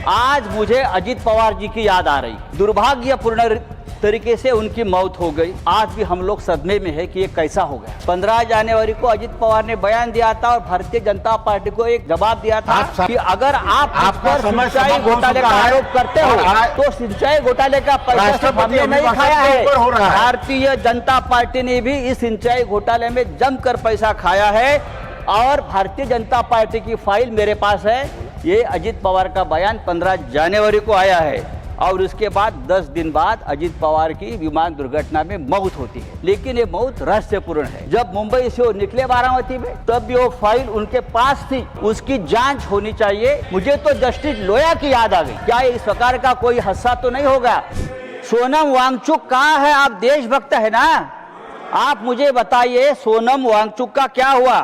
आज मुझे अजित पवार जी की याद आ रही। दुर्भाग्यपूर्ण तरीके से उनकी मौत हो गई। आज भी हम लोग सदमे में है कि ये कैसा हो गया। 15 जनवरी को अजित पवार ने बयान दिया था और भारतीय जनता पार्टी को एक जवाब दिया था कि अगर आप पर सिंचाई घोटाले का आरोप करते हो तो सिंचाई घोटाले का पैसा हमने नहीं खाया है। भारतीय जनता पार्टी ने भी इस सिंचाई घोटाले में जमकर पैसा खाया है और भारतीय जनता पार्टी की फाइल मेरे पास है। ये अजित पवार का बयान 15 जनवरी को आया है और उसके बाद 10 दिन बाद अजित पवार की विमान दुर्घटना में मौत होती है। लेकिन ये मौत रहस्यपूर्ण है। जब मुंबई से वो निकले बारामती में तब भी वो फाइल उनके पास थी, उसकी जांच होनी चाहिए। मुझे तो जस्टिस लोया की याद आ गई। क्या इस प्रकार का कोई हादसा तो नहीं होगा? सोनम वांगचुक कहाँ है? आप देशभक्त है ना, आप मुझे बताइए सोनम वांगचुक का क्या हुआ?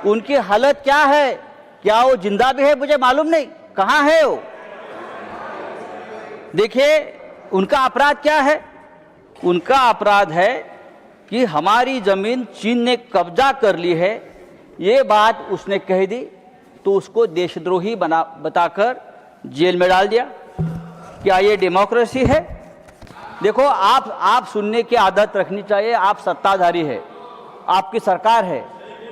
उनकी हालत क्या है? क्या वो जिंदा भी है? मुझे मालूम नहीं। कहाँ है वो? देखिए उनका अपराध क्या है? उनका अपराध है कि हमारी जमीन चीन ने कब्जा कर ली है। ये बात उसने कह दी तो उसको देशद्रोही बताकर जेल में डाल दिया। क्या ये डेमोक्रेसी है? देखो आप सुनने की आदत रखनी चाहिए। आप सत्ताधारी है, आपकी सरकार है,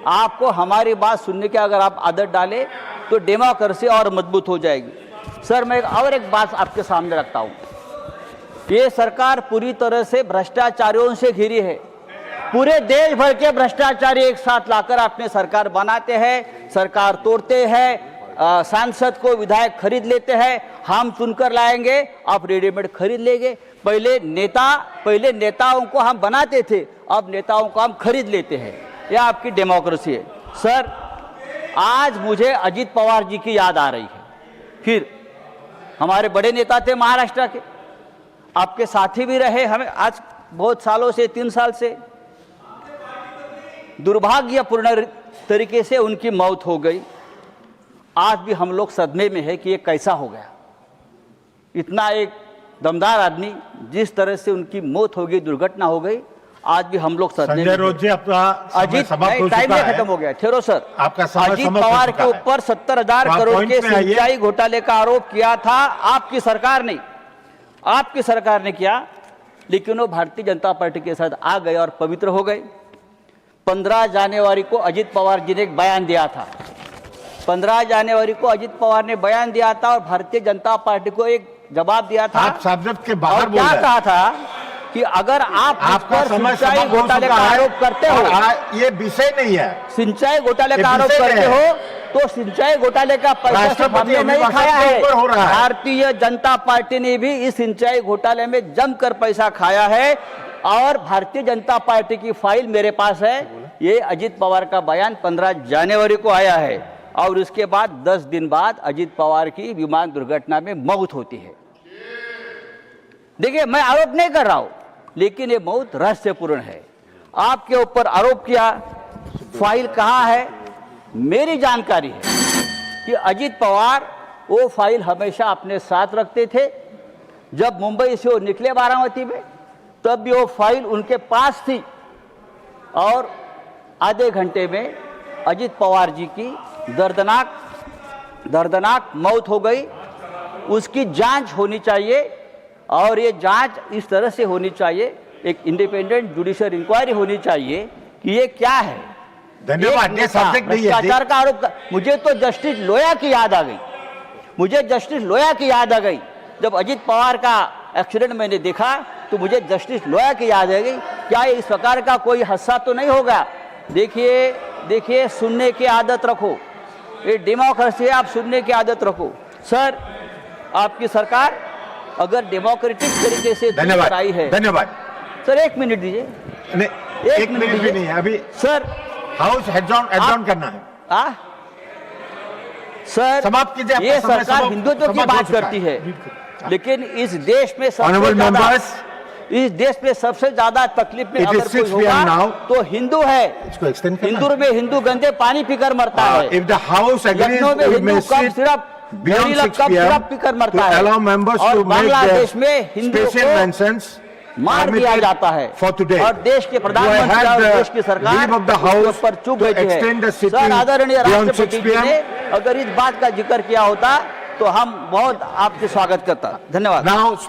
आपको हमारी बात सुनने की अगर आप आदत डालें तो डेमोक्रेसी और मजबूत हो जाएगी। सर मैं और एक बात आपके सामने रखता हूं। ये सरकार पूरी तरह से भ्रष्टाचारियों से घिरी है। पूरे देश भर के भ्रष्टाचारी एक साथ लाकर अपने सरकार बनाते हैं, सरकार तोड़ते हैं, सांसद को विधायक खरीद लेते हैं। हम चुनकर लाएंगे, आप रेडीमेड खरीद लेंगे। पहले नेताओं को हम बनाते थे, अब नेताओं को हम खरीद लेते हैं। यह आपकी डेमोक्रेसी है। सर आज मुझे अजित पवार जी की याद आ रही है। फिर हमारे बड़े नेता थे महाराष्ट्र के, आपके साथी भी रहे हमें आज बहुत सालों से, 3 साल से। दुर्भाग्यपूर्ण तरीके से उनकी मौत हो गई। आज भी हम लोग सदमे में है कि ये कैसा हो गया। इतना एक दमदार आदमी, जिस तरह से उनकी मौत हो गई, दुर्घटना हो गई, आज भी हम लोग सदमे में। रोज जी आपका अजित टाइम में खत्म हो गया। ठहरो सर, आपका अजित पवार के ऊपर 70,000 करोड़ के सिंचाई घोटाले का आरोप किया था आपकी सरकार ने किया। लेकिन वो भारतीय जनता पार्टी के साथ आ गए और पवित्र हो गए। 15 जनवरी को अजित पवार जी ने एक बयान दिया था। 15 जनवरी को अजित पवार ने बयान दिया था और भारतीय जनता पार्टी को एक जवाब दिया था। आप सब्जेक्ट के बाहर बोल रहे हैं। क्या कहा था कि अगर आप पर सिंचाई घोटाले का आरोप करते हो, ये विषय नहीं है। सिंचाई घोटाले का आरोप करते हो तो सिंचाई घोटाले का पैसा हमने नहीं खाया है। भारतीय जनता पार्टी ने भी इस सिंचाई घोटाले में जमकर पैसा खाया है और भारतीय जनता पार्टी की फाइल मेरे पास है। ये अजित पवार का बयान 15 जनवरी को आया है और उसके बाद 10 दिन बाद अजित पवार की विमान दुर्घटना में मौत होती है। देखिए मैं आरोप नहीं कर रहा हूं, लेकिन ये मौत रहस्यपूर्ण है। आपके ऊपर आरोप किया, फाइल कहां है? मेरी जानकारी है कि अजित पवार वो फाइल हमेशा अपने साथ रखते थे। जब मुंबई से वो निकले बारामती में तब भी वो फाइल उनके पास थी और आधे घंटे में अजित पवार जी की दर्दनाक मौत हो गई। उसकी जांच होनी चाहिए और ये जांच इस तरह से होनी चाहिए, एक इंडिपेंडेंट जुडिशियल इंक्वायरी होनी चाहिए कि ये क्या है। धन्यवाद। भ्रष्टाचार का आरोप। मुझे तो जस्टिस लोया की याद आ गई। जब अजित पवार का एक्सीडेंट मैंने देखा तो मुझे जस्टिस लोया की याद आ गई। क्या इस प्रकार का कोई हादसा तो नहीं होगा? देखिए सुनने की आदत रखो। ये डेमोक्रेसी है, आप सुनने की आदत रखो। सर आपकी सरकार अगर डेमोक्रेटिक तरीके से आई है। धन्यवाद सर, 1 मिनट दीजिए। एक मिनट भी नहीं है अभी सर। हाउस एडजॉर्न करना है। सर समाप्त कीजिए। ये सरकार हिंदुत्व की बात करती है, लेकिन इस देश में सबसे ज्यादा तकलीफ में अगर कोई होगा तो हिंदू है। हिंदू गंदे पानी पीकर मरता है। लखनऊ में हिंदू कब सिर्फ पीकर मरता है और बांग्लादेश में हिंदू को मार दिया जाता है और देश के प्रधानमंत्री और देश की सरकार उसके ऊपर चुप बैठी है। सर आदरणीय राष्ट्रपति जी ने अगर इस बात का जिक्र किया होता तो हम बहुत आपके स्वागत करता। धन्यवाद। नाउ